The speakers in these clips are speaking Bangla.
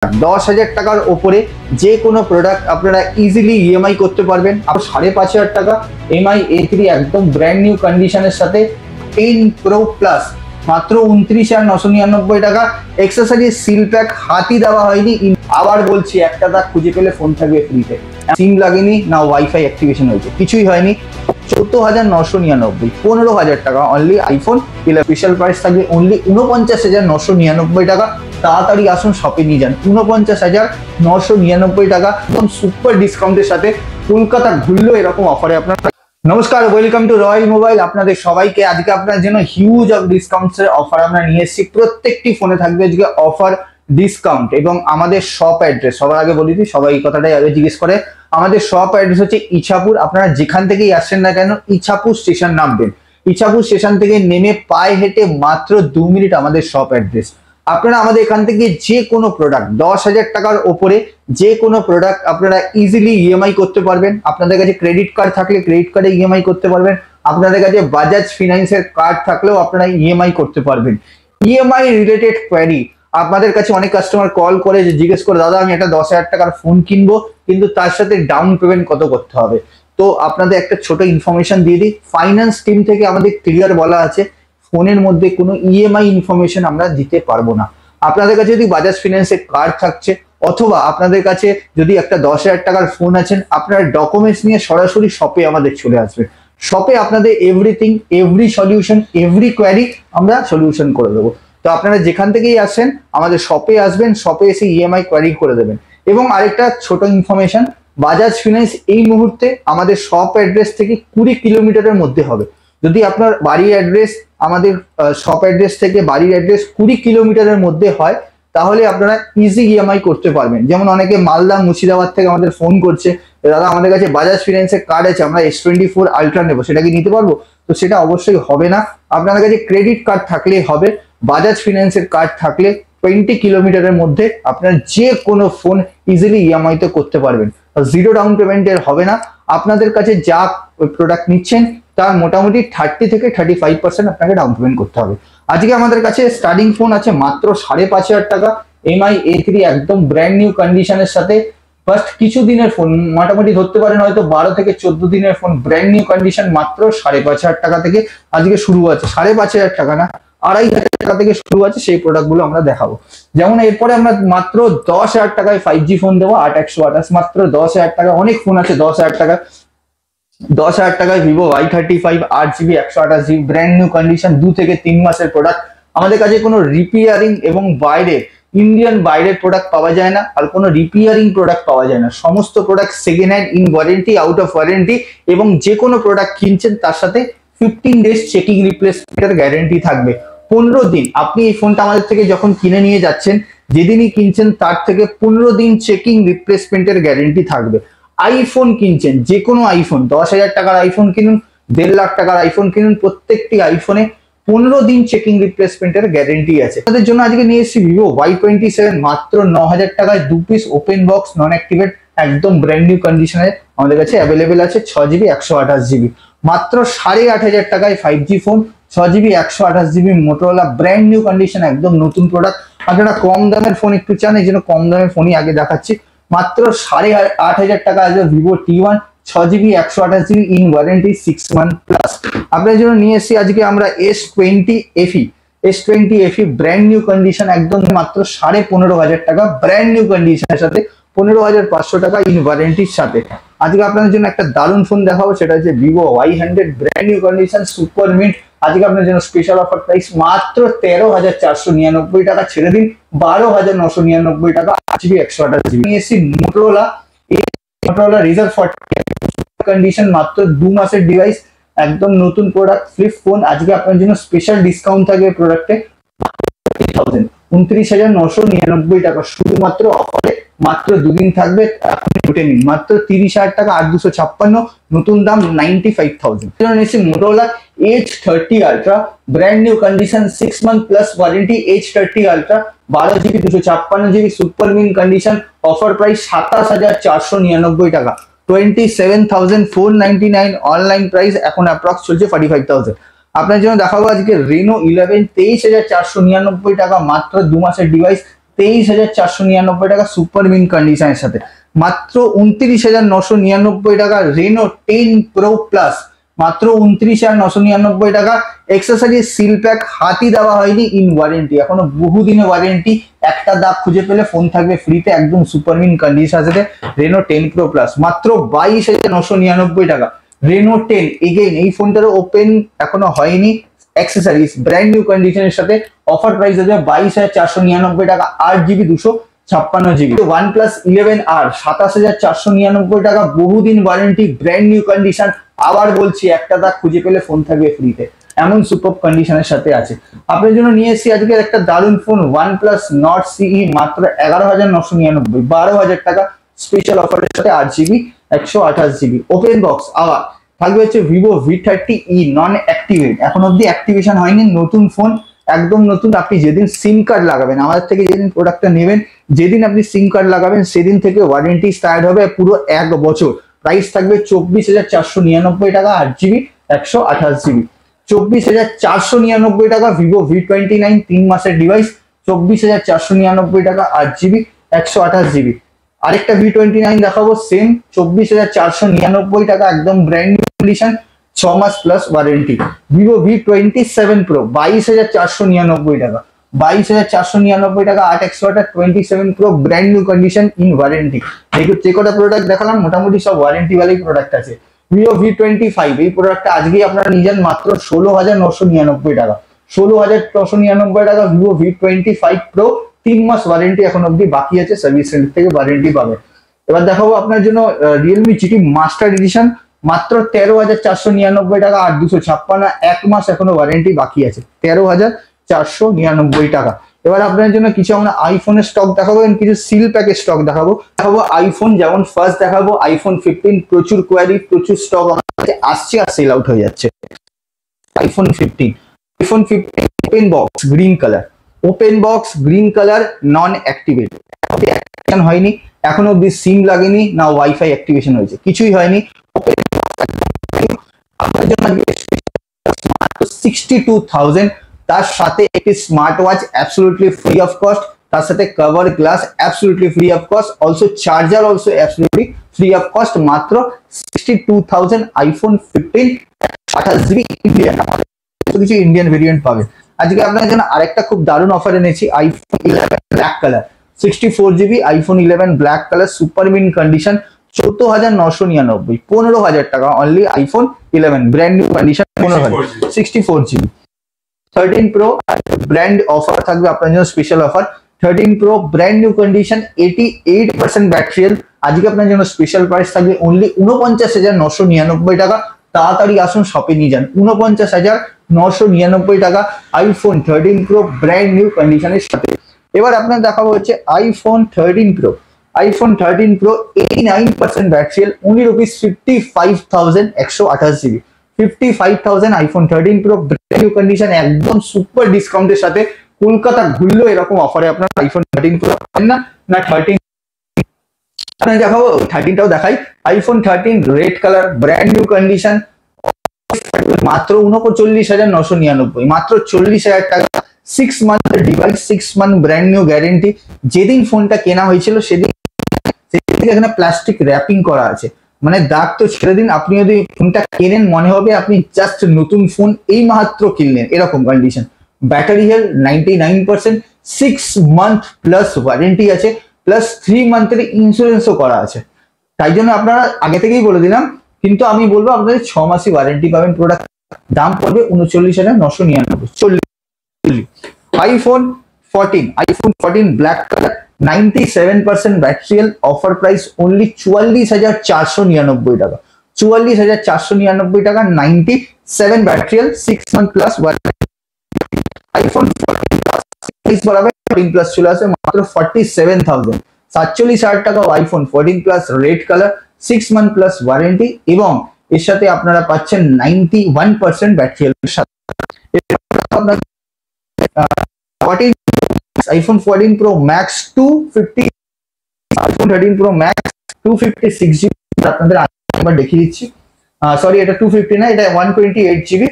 10,000 টাকার ওপরে যে কোনো প্রোডাক্ট আপনারা ইজিলি ইএমআই করতে পারবেন। 5,500 টাকা এমআই A3 একদম ব্র্যান্ড নিউ কন্ডিশনের সাথে 10 প্রো প্লাস মাত্র 29,999 টাকা। এক্সেসরি সিল প্যাক হাতই দেওয়া হয়নি। আবার বলছি, একটা দাগ খুঁজে পেলে ফোন থাকবে ফ্রিতে। সিম লাগেনি না ওয়াইফাই অ্যাক্টিভেশন হয়েছে, কিছুই হয়নি। 14,999, 15,000 টাকা অনলি আইফোন। স্পেশাল প্রাইস থাকবে অনলি 49,999 টাকা। তাড়াতাড়ি আসুন, শপে নিয়ে যান। 49,999 টাকা একদম সুপার ডিসকাউন্টের সাথে কলকাতা ঘুরলেও এরকম অফারে আপনার। নমস্কার, ওয়েলকাম টু রয়্যাল মোবাইল। আপনাদের সবাইকে আজকে আপনার জন্য হিউজ অফ ডিসকাউন্টসের অফার আমরা নিয়ে এসেছি। প্রত্যেকটি ফোনে থাকবে আজকে অফার, ডিসকাউন্ট এবং আমাদের শপ অ্যাড্রেস। সবার আগে বলি দিই, সবাই এই কথাটাই আগে জিজ্ঞেস করে। আমাদের শপ অ্যাড্রেস হচ্ছে ইছাপুর। আপনারা যেখান থেকেই আসছেন না কেন, ইছাপুর স্টেশন নামবেন। ইছাপুর স্টেশন থেকে নেমে পায়ে হেঁটে মাত্র 2 মিনিট আমাদের শপ অ্যাড্রেস। আপনারা আমাদের এখান থেকে যে কোনো প্রোডাক্ট 10,000 টাকার ওপরে যে কোনো প্রোডাক্ট আপনারা ইজিলি ইএমআই করতে পারবেন। আপনাদের কাছে ক্রেডিট কার্ড থাকলে ক্রেডিট কার্ডে ইএমআই করতে পারবেন। আপনাদের কাছে বাজাজ ফিনান্সের কার্ড থাকলেও আপনারা ইএমআই করতে পারবেন। ইএমআই রিলেটেড কোয়ারি আপনাদের কাছে অনেক কাস্টমার কল করে যে জিজ্ঞেস করে, দাদা আমি একটা 10,000 টাকার ফোন কিনবো, কিন্তু তার সাথে ডাউন পেমেন্ট কত করতে হবে। তো আপনাদের একটা ছোট ইনফরমেশন দিয়ে দিই। ফাইন্যান্স টিম থেকে আমাদের ক্লিয়ার বলা আছে, ফোনের মধ্যে কোনো ইএমআই ইনফরমেশন আমরা দিতে পারবো না। আপনাদের কাছে যদি বাজাজ ফিনান্সের কার্ড থাকছে অথবা আপনাদের কাছে যদি একটা 10,000 টাকার ফোন আছেন, আপনারা ডকুমেন্টস নিয়ে সরাসরি শপে আমাদের চলে আসবেন। শপে আপনাদের everything, every solution, every query আমরা সলিউশন করে দেবো। তো আপনারা যেখান থেকেই আসেন আমাদের শপে আসবেন, শপে এসে ইএমআই কোয়ারি করে দেবেন। এবং আরেকটা ছোট ইনফরমেশন, বাজাজ ফিনান্স এই মুহূর্তে আমাদের শপ অ্যাড্রেস থেকে 20 কিলোমিটারের মধ্যে হবে। যদি আপনার বাড়ির অ্যাড্রেস আমাদের শপ অ্যাড্রেস থেকে বাড়ির অ্যাড্রেস 20 কিলোমিটারের মধ্যে হয়, তাহলে আপনারা ইজি ইএমআই করতে পারবেন। যেমন অনেকে মালদা মুর্শিদাবাদ থেকে আমাদের ফোন করছে, দাদা আমাদের কাছে বাজাজ ফিনান্সের কার্ড আছে, আমরা S24 আলট্রা নেবো, সেটা কি নিতে পারবো? তো সেটা অবশ্যই হবে না। আপনাদের কাছে ক্রেডিট কার্ড থাকলেই হবে। বাজাজ ফিনান্সের কার্ড থাকলে 20 কিলোমিটারের মধ্যে আপনার যে কোনো ফোন ইজিলি ইএমআই তে করতে পারবেন। জিরো ডাউন পেমেন্টের হবে না। আপনাদের কাছে যা প্রোডাক্ট নিচ্ছেন তার মোটামুটি 30 থেকে 35% আপনাকে ডাউন পেমেন্ট করতে হবে। আজকে আমাদের কাছে স্টার্টিং ফোন আছে মাত্র 5,500 টাকা এমআই A3 একদম ব্র্যান্ড নিউ কন্ডিশনের সাথে। ফার্স্ট কিছু দিনের ফোন, মোটামুটি ধরতে পারেন হয়তো 12 থেকে 14 দিনের ফোন, ব্র্যান্ড নিউ কন্ডিশন মাত্র 5,500 টাকা থেকে আজকে শুরু আছে। 5,500 টাকা না, 2,500 টাকা থেকে শুরু আছে। সেই প্রোডাক্ট গুলো আমরা দেখাবো। যেমন এরপরে আমরা মাত্র 10,000 টাকায় 5G ফোন দেবো 8,128, মাত্র 10,000 টাকা। অনেক ফোন আছে 10,000 টাকা। 10,000 টাকায় Vivo Y35 8GB 128GB brand new condition, 2 থেকে 3 মাসের প্রোডাক্ট। আমাদের কাছে কোনো রিপেয়ারিং এবং ইন্ডিয়ান বাইরের প্রোডাক্ট পাওয়া যায় না, আর কোনো রিপেয়ারিং প্রোডাক্ট পাওয়া যায় না। সমস্ত product second hand, in warranty, out of warranty, এবং যে কোনো প্রোডাক্ট কিনছেন তার সাথে 15 ডেজ চেকিং রিপ্লেসমেন্টের গ্যারেন্টি থাকবে। 15 দিন আপনি এই ফোনটা আমাদের থেকে যখন কিনে নিয়ে যাচ্ছেন, যেদিনই কিনছেন তার থেকে 15 দিন চেকিং রিপ্লেসমেন্টের গ্যারেন্টি থাকবে। আইফোন কিনছেন, যে কোনো আইফোন, 10,000 টাকার আইফোন কিনুন, 1.5 লাখ টাকার আইফোন কিনুন, প্রত্যেকটি আইফোনে 15 দিন চেকিং রিপ্লেসমেন্টের গ্যারেন্টি আছে। তাদের জন্য আজকে নিয়ে এসেছি ভিভো Y27 মাত্র 9,000 টাকায় 2 piece open box non activate একদম ব্র্যান্ড নিউ কন্ডিশনে আমাদের কাছে অ্যাভেলেবেল আছে। 6GB 128GB মাত্র 8,500 টাকায় 5G phone, 6GB 128GB Motorola brand new condition একদম নতুন প্রোডাক্ট। আপনারা কম দামের ফোন একটু চান, এই জন্য কম দামের ফোনই আগে দেখাচ্ছি। মাত্র 8,500 টাকা আছে Vivo T1 6GB 128GB in warranty 6 month plus. আপনার জন্য নিয়ে এসেছি আজকে আমরা S20 FE brand new condition একদম মাত্র 15,500 টাকা ব্র্যান্ড নিউ কন্ডিশনের সাথে 15,500 টাকা ইন ওয়ারেন্টির সাথে। আজকে আপনাদের জন্য একটা দারুণ ফোন দেখাবো, সেটা হচ্ছে Vivo Y100 brand new condition super mint. আজকে আপনার জন্য স্পেশাল অফার প্রাইস মাত্র 13,499 টাকা, ছেড়ে দিন 12,999 টাকা 8GB 128GB। নিয়ে এসেছি মোটরোলা রিজার্ভ 40 কন্ডিশন, মাত্র 2 মাসের ডিভাইস, একদম নতুন প্রোডাক্ট, ফ্লিপ ফোন। আজকে আপনার জন্য স্পেশাল ডিসকাউন্ট থাকবে প্রোডাক্টে 29,999 টাকা শুধুমাত্র অফারে। মাত্র 2 দিন থাকবে, আপনি উঠে নিন। মাত্র 30,000 টাকা 8,256, নতুন দাম 95,000। Motorola H30 ultra brand new condition 6 month plus warranty. H30 ultra 12GB 256GB super mint condition, offer price 27,499 টাকা, 27,499 অনলাইন প্রাইস, এখন অ্যাপ্রক্স চলছে 45,000। আপনার জন্য দেখাবো আজকে রেনো 11 23,499 টাকা, মাত্র 2 মাসের ডিভাইস, 23,499 টাকা সুপার মিন কন্ডিশনের সাথে। মাত্র 29,999 টাকা রেনো 10 প্রো প্লাস, মাত্র 29,999 টাকা। এক্সেসরিজ সিল প্যাক হাতি দেওয়া হয়নি, ইন ওয়ারেন্টি, এখনো বহুদিনের ওয়ারেন্টি। একটা দাগ খুঁজে পেলে ফোন থাকবে ফ্রিতে, একদম সুপার মিন কন্ডিশনের সাথে রেনো 10 প্রো প্লাস, মাত্র 22,999 টাকা রেনো 10। এগেইন এই ফোনটারও ওপেন এখনো হয়নি, অ্যাক্সেসরিজ ব্র্যান্ড নিউ কন্ডিশনের সাথে অফার প্রাইস আছে 22,499 টাকা, 8GB 256GB। OnePlus 11R 27,499 টাকা, বহুদিন ওয়ারেন্টি, ব্র্যান্ড নিউ কন্ডিশন। আবার বলছি, একটা দাগ খুঁজে পেলে ফোন থাকবে ফ্রিতে, এমন সুপার কন্ডিশনের সাথে আছে। আপনার জন্য নিয়ে এসেছি আজকে একটা দারুণ ফোন, OnePlus Nord CE, মাত্র 11,999, 12,000 টাকা স্পেশাল অফারের সাথে, 8GB 128GB ওপেন বক্স। আবার থাকবে হচ্ছে Vivo V30e নন অ্যাক্টিভেট, এখন অব্দি অ্যাক্টিভেশন হয়নি, নতুন ফোন, একদম নতুন। আপনি যেদিন সিম কার্ড লাগাবেন, আমাদের থেকে যেদিন প্রোডাক্টটা নেবেন, যেদিন আপনি সিম কার্ড লাগাবেন সেদিন থেকে ওয়ারেন্টি স্টার্ট হবে পুরো 1 বছর। প্রাইস থাকবে 24,499 টাকা, 8GB 128GB। 24,499 টাকা Vivo V29 3 মাসের ডিভাইস, 24,499 টাকা, 8GB 128GB। আরেকটা V29 দেখাবো, সেম 24,499 টাকা, একদম ব্র্যান্ড নিউ কন্ডিশন, 6 মাস plus warranty. Vivo V27 Pro 22,499 টাকা, 22,499 টাকা, 8/128 27 Pro brand new condition, in warranty. যে কটা প্রোডাক্ট দেখালাম মোটামুটি সব ওয়ারেন্টি ওয়ালাই প্রোডাক্ট আছে। Vivo V25 এই প্রোডাক্টটা আজকে আপনারা নিয়ে যান মাত্র 16,999 টাকা, 16,999 টাকা Vivo V25 Pro, 3 মাস ওয়ারেন্টি এখন অব্দি বাকি আছে, সার্ভিস সেন্টার থেকে ওয়ারেন্টি পাবে। এবার দেখাবো আপনার জন্য Realme GT মাস্টার এডিশন, মাত্র 13,499 টাকা, 8/256, 1 মাস এখনো ওয়ারেন্টি বাকি আছে, 13,499 টাকা। এবার আপনার জন্য কিছু আমরা আইফোনের স্টক দেখাবো, কিছু সিল প্যাকের স্টক দেখাবো। আইফোন, যেমন ফার্স্ট দেখাবো আইফোন 15, প্রচুর কোয়ারি, প্রচুর স্টক আমার কাছে আসছে আর সেল আউট হয়ে যাচ্ছে। IPhone 15 open box green colour, open box green colour, non activate, activation হয়নি এখনো অব্দি, সিম লাগেনি না ওয়াইফাই অ্যাক্টিভেশন হয়েছে, কিছুই হয়নি। আপনার জন্য 62,000, তার সাথে একটি smart watch absolutely free of cost, তার সাথে cover glass absolutely free of cost, also charger also absolutely free of cost, মাত্র 62,000 আইফোন 15 28GB ইন্ডিয়ান, কিছু ইন্ডিয়ান ভেরিয়েন্ট পাবে। আজকে আপনার জন্য আরেকটা খুব দারুণ অফার এনেছি, iPhone 11 black colour, 64GB iPhone 11 black colour super mint condition, 14,999, 15,000 টাকা only iPhone 11 brand new condition, 15,000, 64GB। 13 Pro brand offer থাকবে আপনার জন্য, special offer 13 Pro brand new condition, 88% battery. আজকে আপনার জন্য স্পেশাল প্রাইস থাকবে অনলি 49,999 টাকা। তাড়াতাড়ি আসুন শপে নিয়ে যান, 49,999 টাকা আইফোন 13 Pro ব্র্যান্ড নিউ কন্ডিশনের সাথে। এবার আপনার দেখাবো হচ্ছে iPhone 13 Pro, iPhone 13 Pro 89% battery, only rupees 55,128GB, 55,000 iPhone 13 Pro brand new condition, একদম সুপার ডিসকাউন্টের সাথে। কলকাতা ঘুরলেও এরকম অফারে আপনার আইফোন 13 Pro পাবেন না। 13 আপনার দেখাবো, 13টাও দেখাই, iPhone 13 red colour brand new condition, মাত্র 39,999, মাত্র 40,000 টাকা, 6 মান্থের device, 6 month brand new guarantee. যেদিন ফোনটা কেনা হয়েছিল সেদিন এখানে প্লাস্টিক র্যাপিং করা আছে, মানে দাগ তো ছেড়ে দিন, আপনি যদি ফোনটা কেনেন মনে হবে আপনি জাস্ট নতুন ফোন এই মাত্র কিনলেন, এরকম condition. Battery health 99%, 6 month plus warranty আছে, প্লাস 3 মান্থের ইন্স্যুরেন্সও করা আছে। তাই জন্য আপনারা আগে থেকেই বলে দিলাম, কিন্তু আমি বলবো আপনাদের 6 মাসই ওয়ারেন্টি পাবেন। প্রোডাক্ট দাম পড়বে 39,999। IPhone 14 black colour, 97% battery, offer price only 44,499 টাকা, 44,499 টাকা, 97 battery, 6 month plus warranty. IPhone 14 বরাবর 14 প্লাস চলে আসে মাত্র 47,000, 47,000 টাকা iPhone 14 plus red colour, 6 month plus warranty, এবং এর সাথে আপনারা পাচ্ছেন 91% ব্যাটারি এর সাথে। IPhone 14 Pro Max 250, iPhone 13 Pro Max 256GB, আপনাদের নাম্বার দেখিয়ে দিচ্ছি, সরি এটা 250 না, এটা 128GB,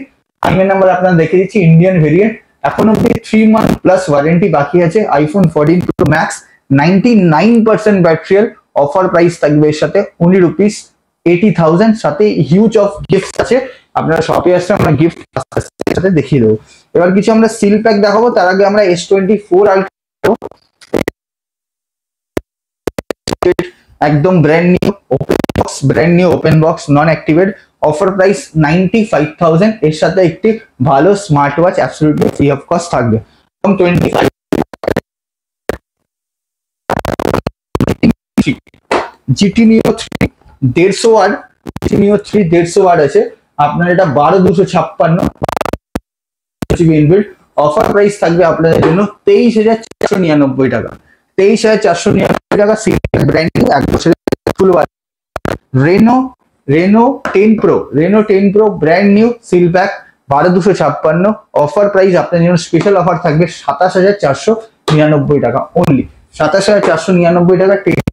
আইএমএ নাম্বার আপনারা দেখিয়ে দিচ্ছি, ইন্ডিয়ান ভেরিয়েন্ট, এখন অব্দি 3 মান্থ প্লাস ওয়ারেন্টি বাকি আছে আইফোন 14 প্রো ম্যাক্স 99% ব্যাটারিয়াল অফার প্রাইস থাকবে এর সাথে only rupees 80,000 সাথে হিউজ অফ গিফট আছে। আপনারা শপে আসলে আমরা গিফট সাথে দেখিয়ে দেবো। এবার কিছু আমরা সিল প্যাক দেখাবো, তার আগে আমরা S24 আলট্রা একদম brand new open box non activate offer price 95,000 এর সাথে একটি ভালো smart watch absolutely free of cost থাকবে এবং 25 GT Neo 3 150 watt, GT Neo 3 150 watt আছে আপনার, এটা 12256 জিবি ইনবিল্ট। অফার প্রাইস থাকবে আপনাদের জন্য 23,499 টাকা, 23,499 টাকা। ব্র্যান্ড নিউ 1 বছরের full watch. Reno 10 pro brand new seal pack 12256 offer price আপনাদের জন্য স্পেশাল অফার থাকবে 27,499 টাকা অনলি, 27,499 টাকা।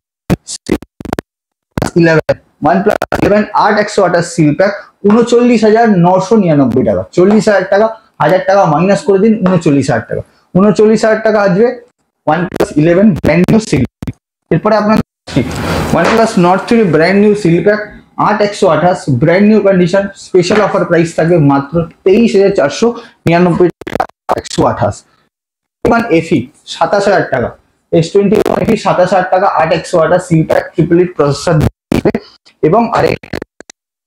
11 OnePlus 11 8128 সিল প্যাক 39,999 টাকা, 40,000 টাকা, 1000 টাকা মাইনাস করে দিন, 39,000 টাকা, 39,000 টাকা আসবে OnePlus 11 ব্র্যান্ড নিউ সিল। এরপরে আপনার OnePlus Nord 3 brand new seal pack 8128 brand new condition special offer price থাকবে মাত্র 23,499 টাকা 128। FE 27,000 টাকা, S21 FE 27,000 টাকা 8128 seal pack triple eight processor এবং আরেকটা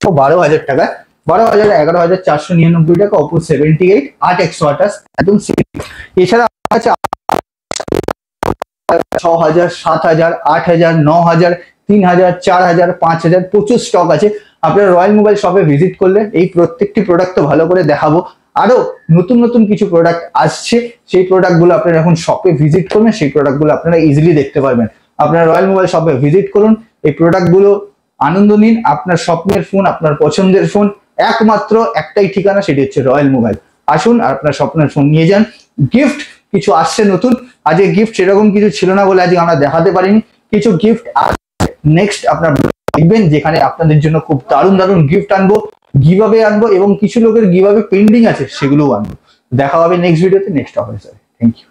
12,000 টাকা, 11,499 টাকা Oppo 78 8128 একদম সিল। এছাড়া আছে 6,000 7,000 8,000 9,000 3,000 4,000 5,000 প্রচুর স্টক আছে। আপনারা রয়্যাল মোবাইল শপে ভিজিট করলে এই প্রত্যেকটি প্রোডাক্ট তো ভালো করে দেখাবো, আরো নতুন কিছু প্রোডাক্ট আসছে, সেই প্রোডাক্টগুলো আপনারা এখন শপে ভিজিট করবেন, সেই প্রোডাক্টগুলো আপনারা ইজিলি দেখতে পারবেন। আপনারা রয়্যাল মোবাইল শপে ভিজিট করুন, এই প্রোডাক্টগুলো আনন্দ নিন। আপনার স্বপ্নের ফোন, আপনার পছন্দের ফোন, একমাত্র একটাই ঠিকানা, সেটি হচ্ছে রয়্যাল মোবাইল। আসুন আর আপনার স্বপ্নের ফোন নিয়ে যান। গিফট কিছু আসছে নতুন, আজকে গিফট সেরকম কিছু ছিল না বলে আজকে আমরা দেখাতে পারিনি, কিছু গিফট নেক্সট আপনারা দেখবেন যেখানে আপনাদের জন্য খুব দারুণ গিফট আনবো, গিভঅ্যাওয়ে আনবো এবং কিছু লোকের গিভঅ্যাওয়ে পেন্ডিং আছে সেগুলোও আনবো। দেখা হবে নেক্সট ভিডিওতে, নেক্সট অফারে। Thank you.